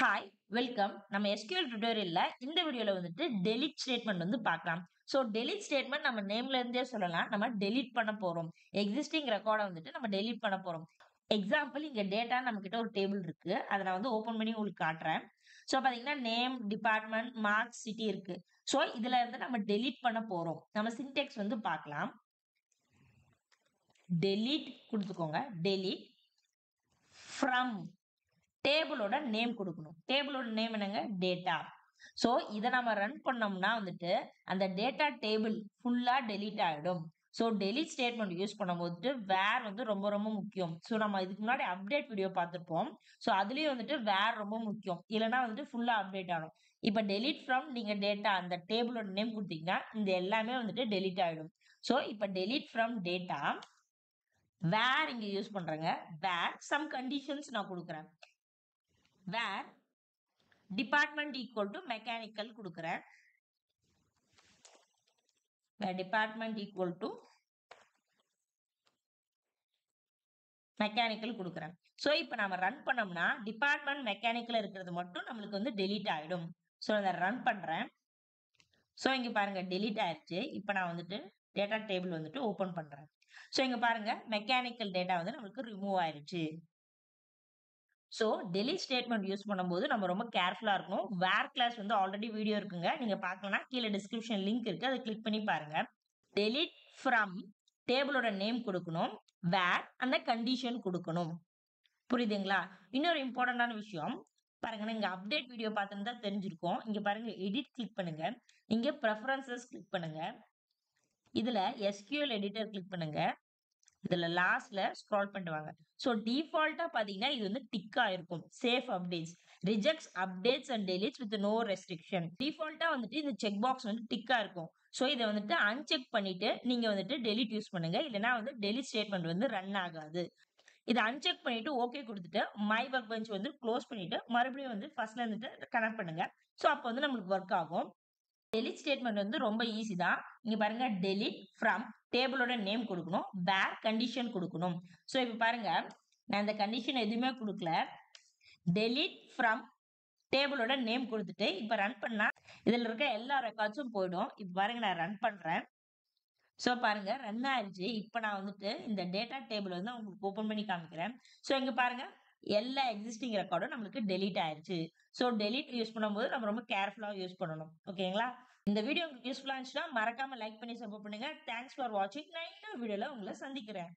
Hi, welcome. நம்ம SQL டியூட்டோரியல்ல இந்த வீடியோல வந்துட்டு டெலீட் ஸ்டேட்மெண்ட் வந்து பார்க்கலாம். ஸோ டெலீட் ஸ்டேட்மெண்ட் நம்ம நேம்ல இருந்தே சொல்லலாம். நம்ம டெலீட் பண்ண போறோம். எக்ஸிஸ்டிங் ரெக்கார்ட வந்துட்டு நம்ம டெலீட் பண்ண போறோம். எக்ஸாம்பிள் இங்க டேட்டா நம்மகிட்ட ஒரு டேபிள் இருக்கு. அத நான் வந்து ஓப்பன் பண்ணி உங்களுக்கு காட்டுறேன். ஸோ பார்த்தீங்கன்னா நேம், டிபார்ட்மெண்ட், மார்க்ஸ், சிட்டி இருக்கு. ஸோ இதுல இருந்து நம்ம டெலீட் பண்ண போறோம். நம்ம சின்டெக்ஸ் வந்து பார்க்கலாம். டெலீட் குடுத்துக்கோங்க. டெலீட் ஃப்ரம் டேபிளோட நேம் குடுக்கணும். டேபிளோட நேம் என்னங்க? டேட்டா. சோ இத நம்ம ரன் பண்ணோம்னா வந்துட்டு அந்த டேட்டா டேபிள் ஃபுல்லா டெலீட் ஆயிடும். சோ டெலீட் ஸ்டேட்மெண்ட் யூஸ் பண்ணும்போது வேர் வந்து ரொம்ப ரொம்ப முக்கியம். சோ நம்ம இதுக்கு முன்னாடி அப்டேட் வீடியோ பார்த்திருப்போம். சோ அதுலயும் வந்துட்டு வேர் ரொம்ப முக்கியம். இல்லனா வந்துட்டு ஃபுல்லா அப்டேட் ஆகும். இப்ப டெலீட் ஃப்ரம் நீங்க டேட்டா அந்த டேபிளோட நேம் குடுத்தீங்கன்னா இந்த எல்லாமே வந்துட்டு டெலீட் ஆயிடும். சோ இப்ப டெலீட் ஃப்ரம் டேட்டா வேர் இங்க யூஸ் பண்றேங்க. வேர் சம் கண்டிஷன்ஸ் நான் குடுக்குறேன். வேர் டிபார்ட்மெண்ட் ஈக்குவல் டு மெக்கானிக்கல் கொடுக்குறேன். where department equal to mechanical கொடுக்குறேன். சோ இப்போ நாம ரன் பண்ணோம்னா டிபார்ட்மெண்ட் மெக்கானிக்கல் இருக்கிறது மட்டும் நம்மளுக்கு வந்து டெலீட் ஆயிடும். சோ அதை ரன் பண்றேன். சோ இங்க பாருங்க டெலீட் ஆயிருச்சு. இப்போ நான் வந்துட்டு டேட்டா டேபிள் வந்துட்டு ஓபன் பண்றேன். சோ இங்க பாருங்க மெக்கானிக்கல் டேட்டா வந்து நமக்கு ரிமூவ் ஆயிருச்சு. சோ டெலீட் ஸ்டேட்மெண்ட் யூஸ் பண்ணும்போது நம்ம ரொம்ப கேர்ஃபுல்லா இருக்கணும். வேர் கிளாஸ் வந்து ஆல்ரெடி வீடியோ இருக்குங்க. நீங்க பார்க்கலனா கீழ டிஸ்கிரிப்ஷன் லிங்க் இருக்கு. அதை கிளிக் பண்ணி பாருங்க. டெலீட் ஃப்ரம் டேபிளோட நேம் கொடுக்கணும். வேர் அந்த கண்டிஷன் கொடுக்கணும். புரியுதுங்களா? இன்னொரு இம்பார்ட்டன்டான விஷயம் பாருங்க. நீங்க அப்டேட் வீடியோ பார்த்திருந்தா தெரிஞ்சிருக்கும். இங்க பாருங்க எடிட் கிளிக் பண்ணுங்க. இங்க பிரெஃபரன்சஸ் கிளிக் பண்ணுங்க. இதுல SQL எடிட்டர் கிளிக் பண்ணுங்க. இதுல லாஸ்ட்ல ஸ்க்ரால் பண்ணிட்டு வாங்க. சோ டிஃபால்ட்டா பாத்தீங்கன்னா இது வந்து டிக்கா இருக்கும். Safe updates, rejects updates and deletes with no restriction. டிஃபால்ட்டா வந்துட்டு இந்த செக் பாக்ஸ் வந்து டிக்கா இருக்கும். சோ இத வந்துட்டு அன்செக் பண்ணிட்டு நீங்க வந்துட்டு டெலீட் யூஸ் பண்ணுங்க. இல்லனா வந்து டெலீட் ஸ்டேட்மெண்ட் வந்து ரன் ஆகாது. இத அன்செக் பண்ணிட்டு ஓகே குடுத்துட்டு மை ஒர்க் பெஞ்ச் வந்து க்ளோஸ் பண்ணிட்டு மறுபடியும் வந்து ஃபர்ஸ்ட்ல இருந்துட்டு கனெக்ட் பண்ணுங்க. சோ அப்ப வந்து நமக்கு வொர்க் ஆகும். டெலீட் ஸ்டேட்மெண்ட் வந்து ரொம்ப ஈஸி தான். இங்க பாருங்க டெலீட் ஃப்ரம் டேபிளோட நேம் கொடுக்கணும். வேர் கண்டிஷன் கொடுக்கணும். சோ இப்ப பாருங்க நான் இந்த கண்டிஷன் எதுவுமே கொடுக்கல. டெலீட் ஃப்ரம் டேபிளோட நேம் கொடுத்துட்டு இப்ப ரன் பண்ணா இதுல இருக்க எல்லா ரெக்கார்ட்ஸும் போயிடும். இப்ப பாருங்க நான் ரன் பண்றேன். சோ பாருங்க ரன் ஆயிடுச்சு. இப்ப நான் வந்துட்டு இந்த டேட்டா டேபிள் வந்து உங்களுக்கு ஓபன் பண்ணி காமிக்கிறேன். சோ இங்க பாருங்க எல்லா எக்ஸிஸ்டிங் ரெக்கார்டும் நம்மளுக்கு டெலீட் ஆயிருச்சு. சோ டெலீட் யூஸ் பண்ணும்போது நம்ம ரொம்ப கேர்ஃபுல்லா யூஸ் பண்ணணும். ஓகேங்களா? இந்த வீடியோ உங்களுக்கு யூஸ்ஃபுல்லா இருந்துச்சுன்னா மறக்காம லைக் பண்ணி சப்போர்ட் பண்ணுங்க. தேங்க்ஸ் ஃபார் வாட்சிங். நான் இன்னொரு வீடியோல உங்களை சந்திக்கிறேன்.